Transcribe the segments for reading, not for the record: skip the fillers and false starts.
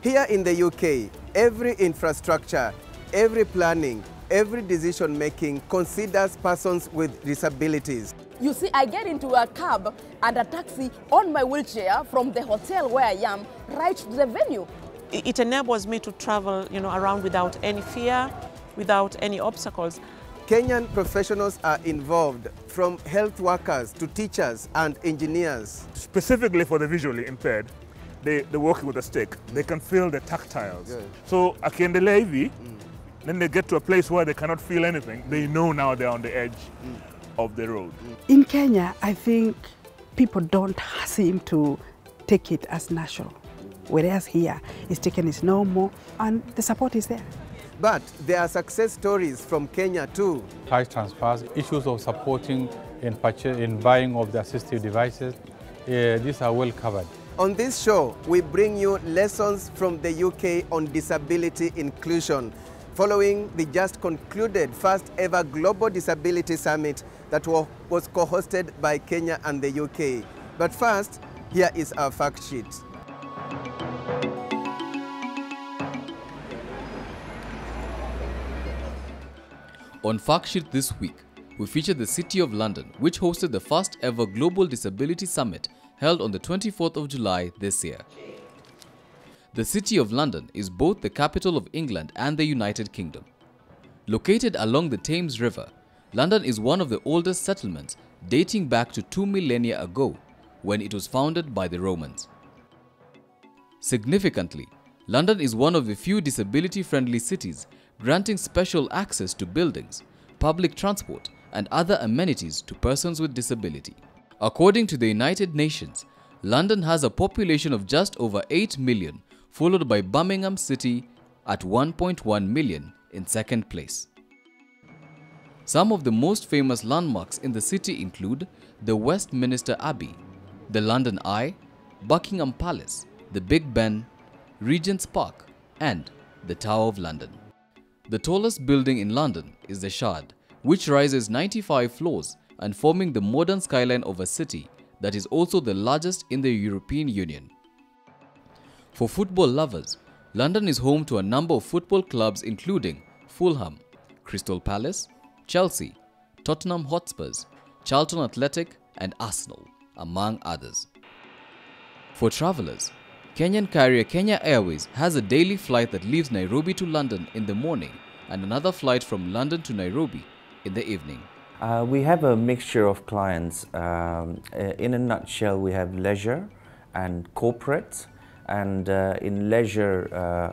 Here in the UK, every infrastructure, every planning, every decision-making considers persons with disabilities. You see, I get into a cab and a taxi on my wheelchair from the hotel where I am right to the venue. It enables me to travel, around without any fear, without any obstacles. Kenyan professionals are involved, from health workers to teachers and engineers. Specifically for the visually impaired, they're working with a stick. They can feel the tactiles. Good. So akiendelea hivi, then they get to a place where they cannot feel anything. They know now they're on the edge of the road. In Kenya, I think people don't seem to take it as natural, whereas here it's taken as normal and the support is there. But there are success stories from Kenya too. Cash transfers, issues of supporting in buying of the assistive devices, these are well covered. On this show, we bring you lessons from the UK on disability inclusion, following the just concluded first ever Global Disability Summit that was co-hosted by Kenya and the UK. But first, here is our fact sheet. On Fact Sheet this week, we feature the City of London, which hosted the first ever Global Disability Summit held on the 24th of July this year. The City of London is both the capital of England and the United Kingdom. Located along the Thames River, London is one of the oldest settlements, dating back to 2 millennia ago, when it was founded by the Romans. Significantly, London is one of the few disability-friendly cities granting special access to buildings, public transport, and other amenities to persons with disability. According to the United Nations, London has a population of just over 8 million, followed by Birmingham City at 1.1 million in second place. Some of the most famous landmarks in the city include the Westminster Abbey, the London Eye, Buckingham Palace, the Big Ben, Regent's Park, and the Tower of London. The tallest building in London is the Shard, which rises 95 floors and forming the modern skyline of a city that is also the largest in the European Union. For football lovers, London is home to a number of football clubs including Fulham, Crystal Palace, Chelsea, Tottenham Hotspurs, Charlton Athletic and Arsenal, among others. For travellers, Kenyan carrier Kenya Airways has a daily flight that leaves Nairobi to London in the morning and another flight from London to Nairobi in the evening. We have a mixture of clients. In a nutshell, we have leisure and corporate. And in leisure,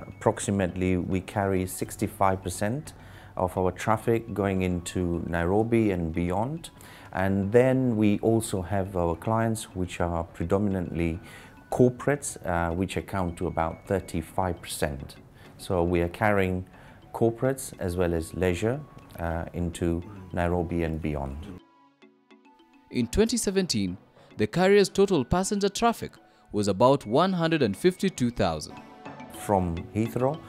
approximately, we carry 65% of our traffic going into Nairobi and beyond. And then we also have our clients, which are predominantly corporates, which account to about 35%. So we are carrying corporates as well as leisure into Nairobi and beyond. In 2017, the carrier's total passenger traffic was about 152,000. From Heathrow,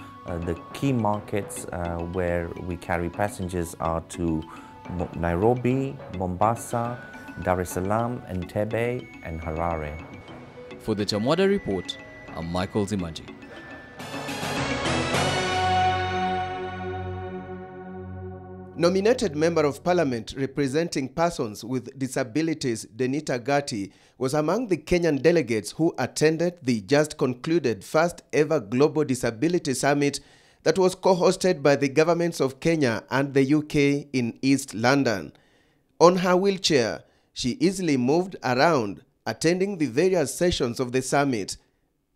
the key markets where we carry passengers are to Nairobi, Mombasa, Dar es Salaam, Entebbe and Harare. For the Chamwada Report, I'm Michael Zimaji. Nominated Member of Parliament representing persons with disabilities Denita Gati was among the Kenyan delegates who attended the just concluded first ever Global Disability Summit that was co-hosted by the governments of Kenya and the UK in East London. On her wheelchair, she easily moved around, attending the various sessions of the summit,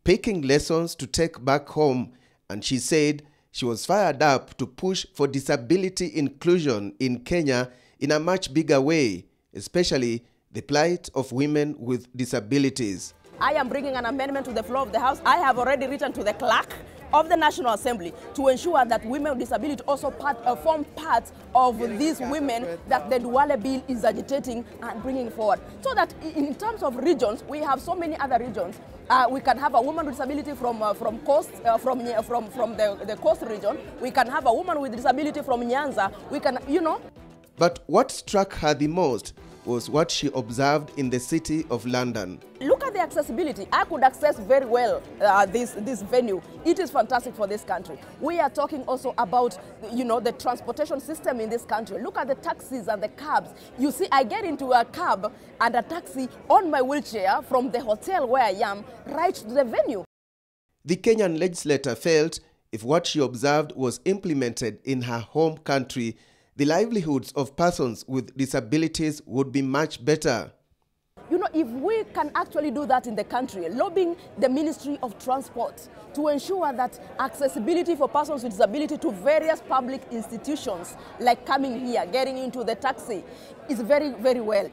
picking lessons to take back home, and she said she was fired up to push for disability inclusion in Kenya in a much bigger way, especially the plight of women with disabilities. I am bringing an amendment to the floor of the House. I have already written to the clerk of the National Assembly to ensure that women with disability also form part of these women that the Duale Bill is agitating and bringing forward. So that in terms of regions, we have so many other regions. We can have a woman with disability from the coast region. We can have a woman with disability from Nyanza. We can, But what struck her the most was what she observed in the city of London. Look at the accessibility. I could access very well this venue. It is fantastic for this country. We are talking also about, the transportation system in this country. Look at the taxis and the cabs. You see, I get into a cab and a taxi on my wheelchair from the hotel where I am right to the venue. The Kenyan legislator felt if what she observed was implemented in her home country, the livelihoods of persons with disabilities would be much better. If we can actually do that in the country, lobbying the Ministry of Transport to ensure that accessibility for persons with disability to various public institutions, like coming here, getting into the taxi, is very, very well.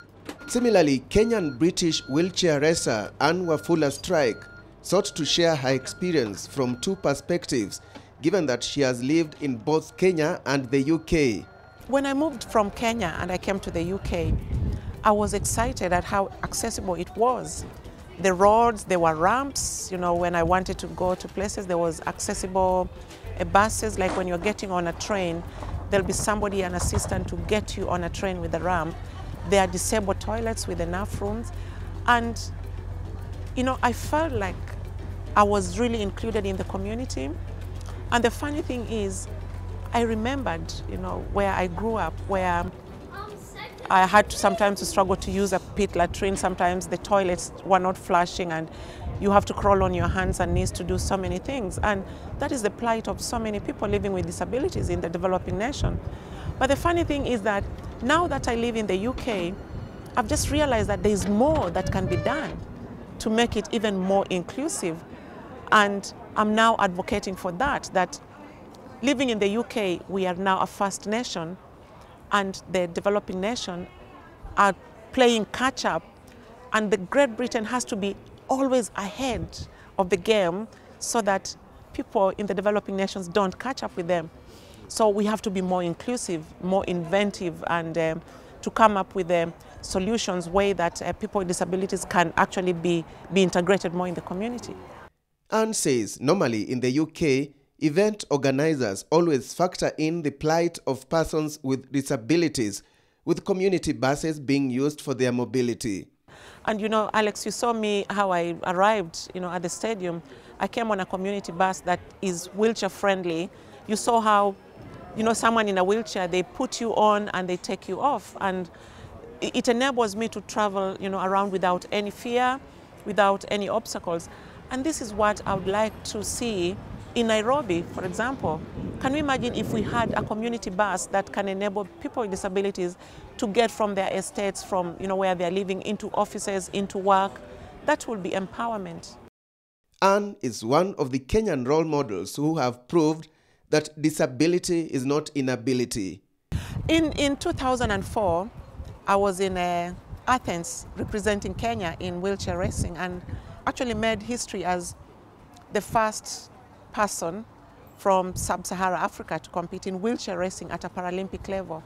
Similarly, Kenyan-British wheelchair racer Anne Wafula Strike sought to share her experience from two perspectives, given that she has lived in both Kenya and the UK. When I moved from Kenya and I came to the UK, I was excited at how accessible it was. The roads, there were ramps, when I wanted to go to places, there was accessible buses, like when you're getting on a train, there'll be somebody, an assistant, to get you on a train with a ramp. There are disabled toilets with enough rooms. And, I felt like I was really included in the community. And the funny thing is, I remembered, where I grew up, where I had to sometimes struggle to use a pit latrine. Sometimes the toilets were not flushing and you have to crawl on your hands and knees to do so many things. And that is the plight of so many people living with disabilities in the developing nation. But the funny thing is that now that I live in the UK, I've just realized that there's more that can be done to make it even more inclusive. And I'm now advocating for that living in the UK, we are now a first nation, and the developing nation are playing catch up, and the Great Britain has to be always ahead of the game so that people in the developing nations don't catch up with them. So we have to be more inclusive, more inventive, and to come up with solutions way that people with disabilities can actually be integrated more in the community. Anne says normally in the UK, event organizers always factor in the plight of persons with disabilities, with community buses being used for their mobility. And Alex, you saw me how I arrived, at the stadium. I came on a community bus that is wheelchair friendly. You saw how, someone in a wheelchair, they put you on and they take you off. And it enables me to travel, around without any fear, without any obstacles. And this is what I would like to see in Nairobi, for example. Can we imagine if we had a community bus that can enable people with disabilities to get from their estates, from where they're living, into offices, into work? That will be empowerment. Anne is one of the Kenyan role models who have proved that disability is not inability. In 2004, I was in Athens representing Kenya in wheelchair racing, and actually made history as the first person from sub-Saharan Africa to compete in wheelchair racing at a Paralympic level.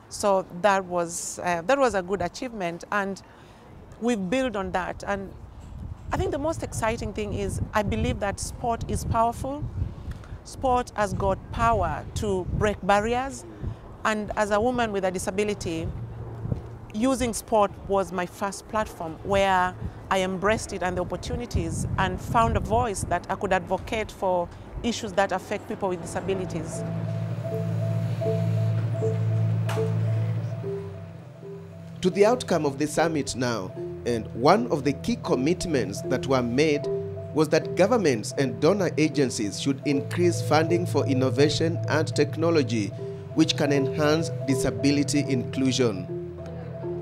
So that was a good achievement, and we've built on that. And I think the most exciting thing is I believe that sport is powerful. Sport has got power to break barriers, and as a woman with a disability, using sport was my first platform where I embraced it and the opportunities and found a voice that I could advocate for issues that affect people with disabilities. To the outcome of the summit now, and one of the key commitments that were made was that governments and donor agencies should increase funding for innovation and technology which can enhance disability inclusion.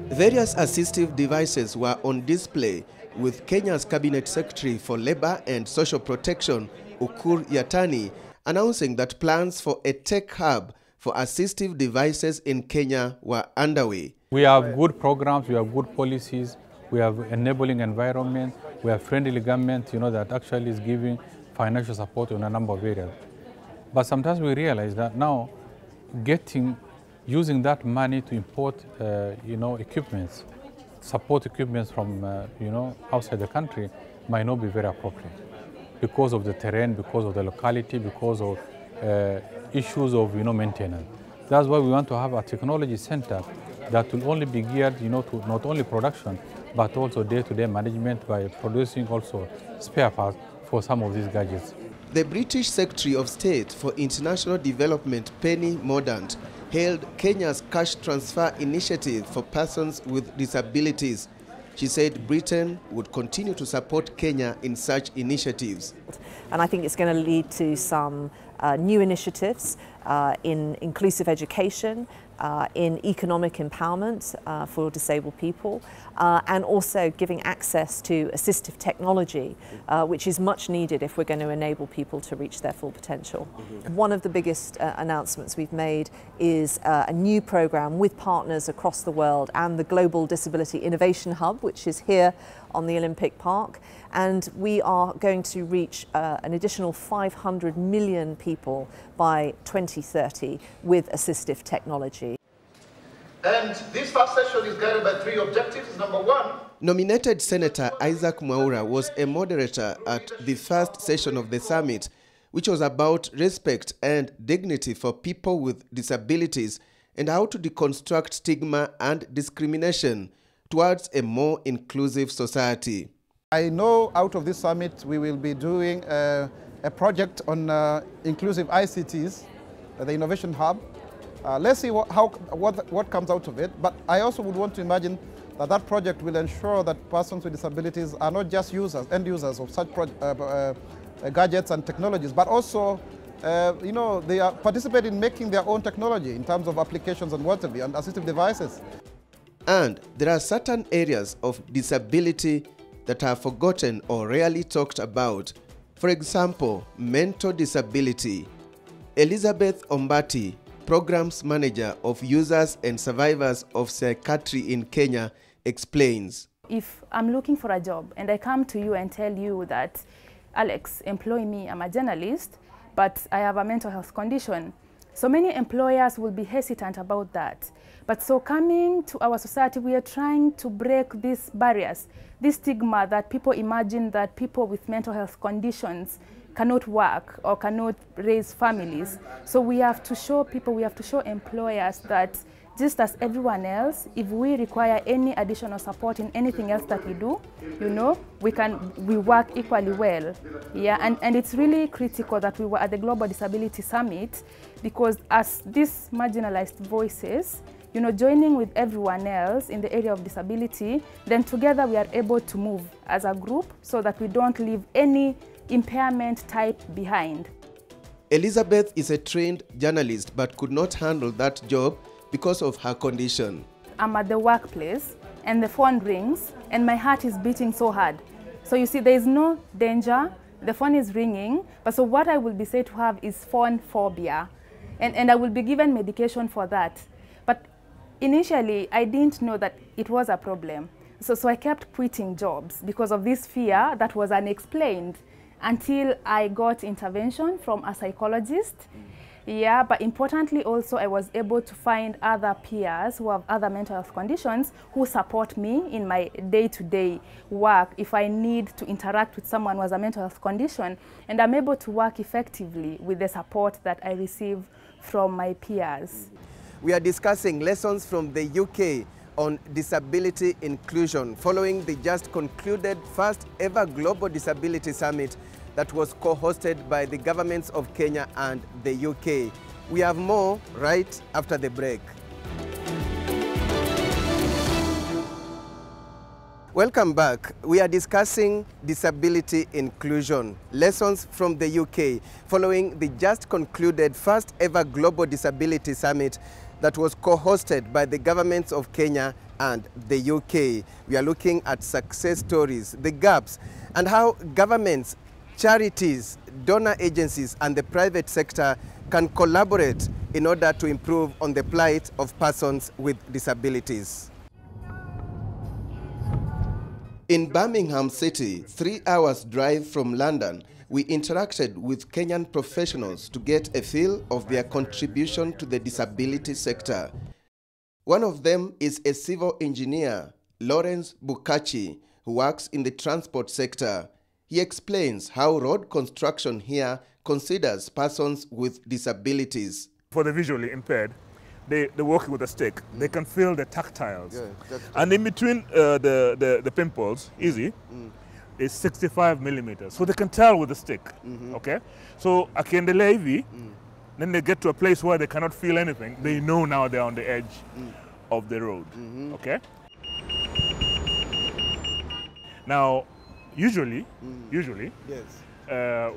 Various assistive devices were on display, with Kenya's Cabinet Secretary for Labour and Social Protection, Ukur Yatani, announcing that plans for a tech hub for assistive devices in Kenya were underway. We have good programs, we have good policies, we have enabling environment, we have friendly government, that actually is giving financial support in a number of areas. But sometimes we realize that now using that money to import, equipments, support equipments from, outside the country might not be very appropriate because of the terrain, because of the locality, because of issues of, maintenance. That's why we want to have a technology center that will only be geared, to not only production, but also day-to-day management by producing also spare parts for some of these gadgets. The British Secretary of State for International Development, Penny Mordaunt, hailed Kenya's cash transfer initiative for persons with disabilities. She said Britain would continue to support Kenya in such initiatives. And I think it's going to lead to some new initiatives in inclusive education, in economic empowerment for disabled people, and also giving access to assistive technology, which is much needed if we're going to enable people to reach their full potential. One of the biggest announcements we've made is a new program with partners across the world and the Global Disability Innovation Hub, which is here on the Olympic Park, and we are going to reach an additional 500 million people by 2030 with assistive technology. And this first session is guided by 3 objectives. Number 1. Nominated Senator Isaac Mwaura was a moderator at the first session of the summit, which was about respect and dignity for people with disabilities and how to deconstruct stigma and discrimination towards a more inclusive society. I know out of this summit we will be doing a project on inclusive ICTs, the Innovation Hub. Let's see what comes out of it, but I also would want to imagine that that project will ensure that persons with disabilities are not just end users of such gadgets and technologies, but also they are participating in making their own technology in terms of applications and whatever, and assistive devices. And there are certain areas of disability that are forgotten or rarely talked about. For example, mental disability. Elizabeth Ombati, Programs Manager of Users and Survivors of Psychiatry in Kenya, explains. If I'm looking for a job and I come to you and tell you that, Alex, employ me, I'm a journalist, but I have a mental health condition, so many employers will be hesitant about that. But so coming to our society, we are trying to break these barriers, this stigma that people imagine that people with mental health conditions cannot work or cannot raise families. So we have to show people, we have to show employers that just as everyone else, if we require any additional support in anything else that we do, we work equally well. Yeah, and it's really critical that we were at the Global Disability Summit, because as these marginalized voices, joining with everyone else in the area of disability, then together we are able to move as a group so that we don't leave any impairment type behind. Elizabeth is a trained journalist but could not handle that job because of her condition. I'm at the workplace and the phone rings and my heart is beating so hard. So you see, there is no danger, the phone is ringing, but so what I will be said to have is phone phobia, and I will be given medication for that. But initially, I didn't know that it was a problem. So I kept quitting jobs because of this fear that was unexplained until I got intervention from a psychologist. Yeah, but importantly also, I was able to find other peers who have other mental health conditions who support me in my day-to-day work if I need to interact with someone who has a mental health condition, and I'm able to work effectively with the support that I receive from my peers. We are discussing lessons from the UK on disability inclusion following the just concluded first ever Global Disability Summit that was co-hosted by the governments of Kenya and the UK. We have more right after the break. Welcome back. We are discussing disability inclusion, lessons from the UK following the just concluded first ever Global Disability Summit that was co-hosted by the governments of Kenya and the UK. We are looking at success stories, the gaps, and how governments, charities, donor agencies, and the private sector can collaborate in order to improve on the plight of persons with disabilities. In Birmingham City, 3 hours drive from London, we interacted with Kenyan professionals to get a feel of their contribution to the disability sector. One of them is a civil engineer, Lawrence Bukachi, who works in the transport sector. He explains how road construction here considers persons with disabilities. For the visually impaired, they're working with a stick, they can feel the tactiles. And in between the pimples, easy, is 65 millimeters. So they can tell with the stick, okay? So akiendelea hivi, then they get to a place where they cannot feel anything. They know now they're on the edge of the road, okay? Now, usually,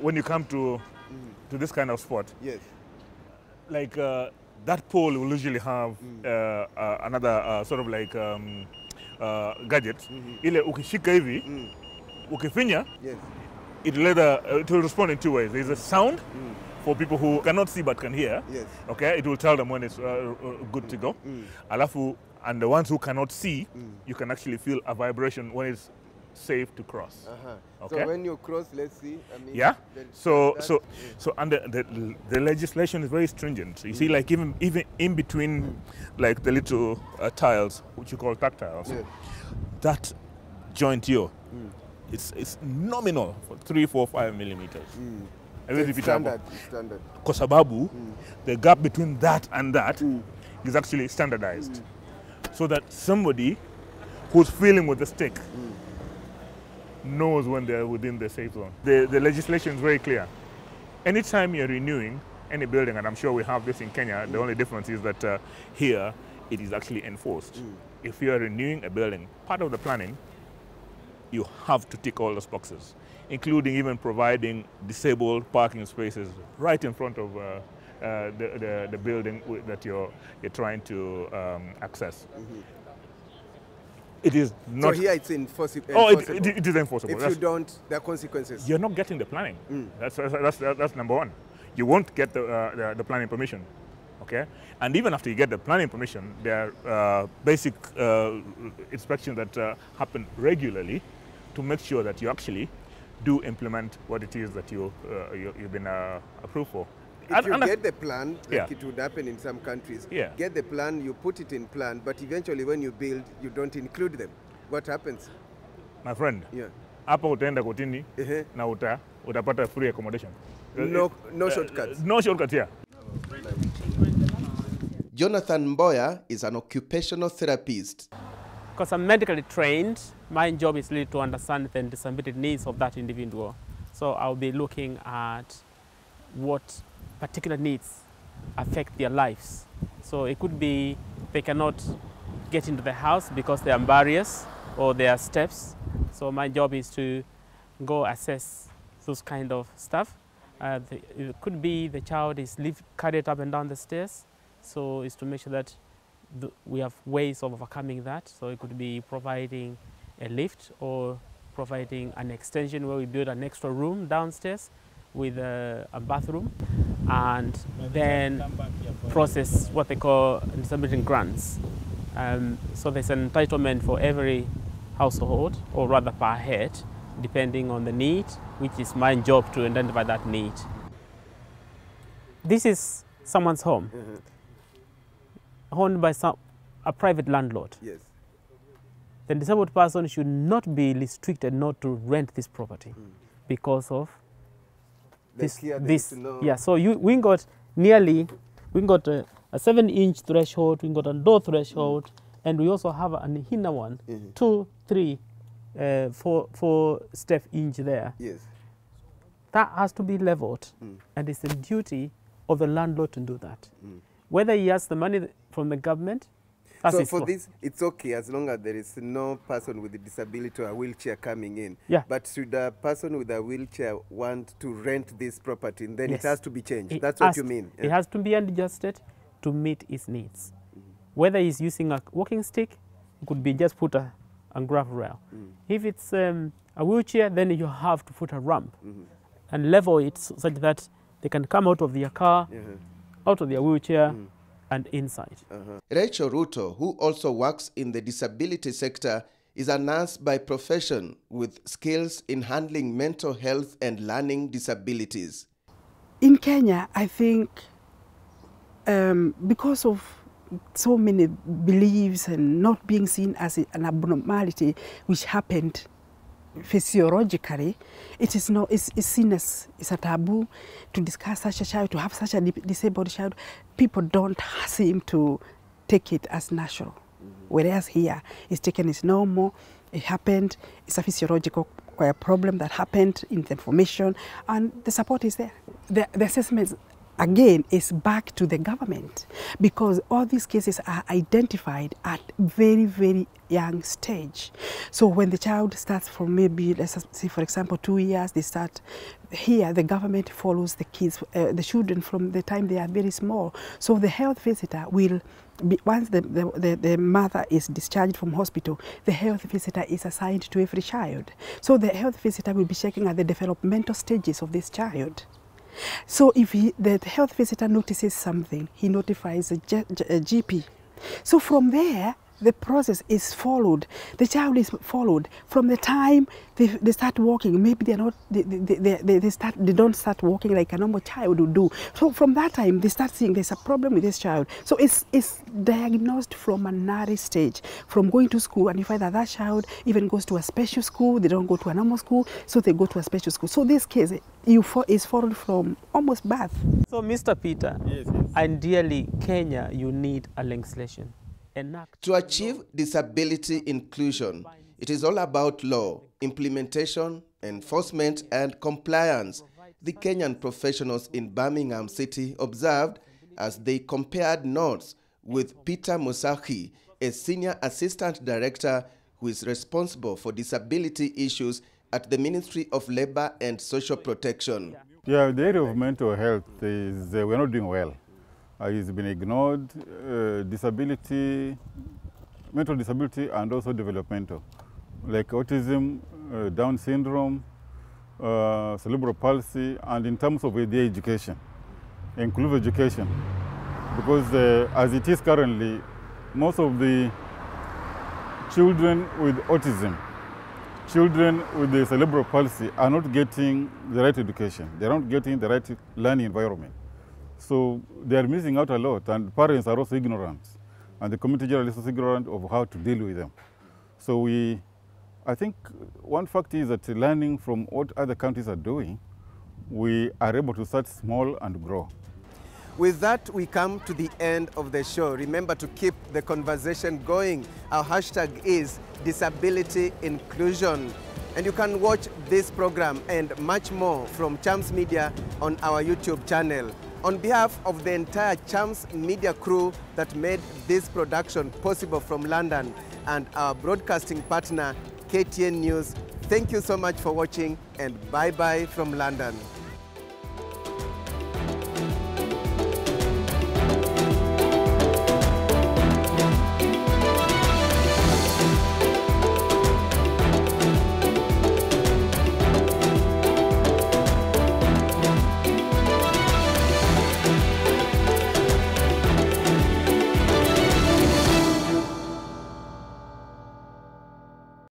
when you come to this kind of spot, like that pole will usually have another sort of like gadget. Ile ukishika hivi, ukifinya, it will respond in two ways. There's a sound for people who cannot see but can hear. Okay, it will tell them when it's good to go. Alafu, and the ones who cannot see, you can actually feel a vibration when it's safe to cross. Okay? So when you cross, let's see. I mean, so under the legislation is very stringent. So you see, like even in between, like the little tiles, which you call tactiles, that joint here, it's nominal for 3, 4, 5 millimeters. It's standard. Kwa sababu, the gap between that and that is actually standardized, so that somebody who's feeling with the stick knows when they're within the safe zone. The legislation is very clear. Anytime you're renewing any building, and I'm sure we have this in Kenya, the only difference is that here it is actually enforced. If you're renewing a building, part of the planning, you have to tick all those boxes, including even providing disabled parking spaces right in front of the building that you're trying to access. It is not. So here it's enforceable. Oh, it is enforceable. If you don't, there are consequences. You're not getting the planning. That's number one. You won't get the planning permission, okay? And even after you get the planning permission, there are basic inspections that happen regularly to make sure that you actually do implement what it is that you've been approved for. If you get the plan, like it would happen in some countries, get the plan, you put it in plan, but eventually when you build, you don't include them. What happens? My friend, hapa utaenda kotini na utapata free accommodation. No shortcuts. No shortcuts here. Jonathan Mboya is an occupational therapist. Because I'm medically trained, my job is really to understand the disability needs of that individual. So I'll be looking at what particular needs affect their lives. So it could be they cannot get into the house because there are barriers or there are steps. So my job is to go assess those kind of stuff. It could be the child is carried up and down the stairs. So it's to make sure that we have ways of overcoming that. So it could be providing a lift or providing an extension where we build an extra room downstairs with a bathroom, and then process what they call disability grants. So there's an entitlement for every household, or rather per head, depending on the need, which is my job to identify that need. This is someone's home, owned by a private landlord. The disabled person should not be restricted not to rent this property because of this. So we got a 7-inch threshold, we got a door threshold, and we also have an inner one, 2, 3, 4 step inch there. That has to be leveled, and it's the duty of the landlord to do that. Whether he has the money from the government. So for this, it's okay as long as there is no person with a disability or a wheelchair coming in. But should a person with a wheelchair want to rent this property, then it has to be changed. That's what you mean. It has to be adjusted to meet his needs. Whether he's using a walking stick, it could be just put a gravel rail. If it's a wheelchair, then you have to put a ramp and level it such that they can come out of their car, out of their wheelchair, and inside. Rachel Ruto, who also works in the disability sector, is a nurse by profession with skills in handling mental health and learning disabilities. In Kenya, I think because of so many beliefs and not being seen as an abnormality, which happened physiologically, it is no, it's seen as it's a taboo to discuss such a child, to have such a disabled child. People don't seem to take it as natural, whereas here it's taken as normal. It happened. It's a physiological problem that happened in the information, and the support is there. The assessment, again, is back to the government, because all these cases are identified at very, very young stage. So when the child starts from maybe, let's say for example, 2 years, they start here, the government follows the kids, the children from the time they are very small. So the health visitor will be, once the mother is discharged from hospital, the health visitor is assigned to every child. So the health visitor will be checking at the developmental stages of this child. So if the health visitor notices something, he notifies a GP. So from there, the process is followed. The child is followed from the time they start walking. Maybe they don't start walking like a normal child would do. So from that time, they start seeing there's a problem with this child. So it's diagnosed from an early stage, from going to school, and you find that that child even goes to a special school. They don't go to a normal school, so they go to a special school. So this case is followed from almost birth. So Mr. Peter, yes. Ideally, Kenya, you need a legislation. To achieve disability inclusion, it is all about law, implementation, enforcement, and compliance, the Kenyan professionals in Birmingham City observed as they compared notes with Peter Musahi, a senior assistant director who is responsible for disability issues at the Ministry of Labor and Social Protection. Yeah, the area of mental health is, we're not doing well. It's been ignored, mental disability and also developmental, like autism, Down syndrome, cerebral palsy, and in terms of the education, inclusive education. Because as it is currently, most of the children with autism, children with the cerebral palsy are not getting the right education. They're not getting the right learning environment. So they are missing out a lot, and parents are also ignorant, and the community generally is also ignorant of how to deal with them. So I think one fact is that learning from what other countries are doing, we are able to start small and grow. With that, we come to the end of the show. Remember to keep the conversation going. Our hashtag is disability inclusion. And you can watch this program and much more from Chams Media on our YouTube channel. On behalf of the entire Chams Media crew that made this production possible from London and our broadcasting partner, KTN News, thank you so much for watching, and bye-bye from London.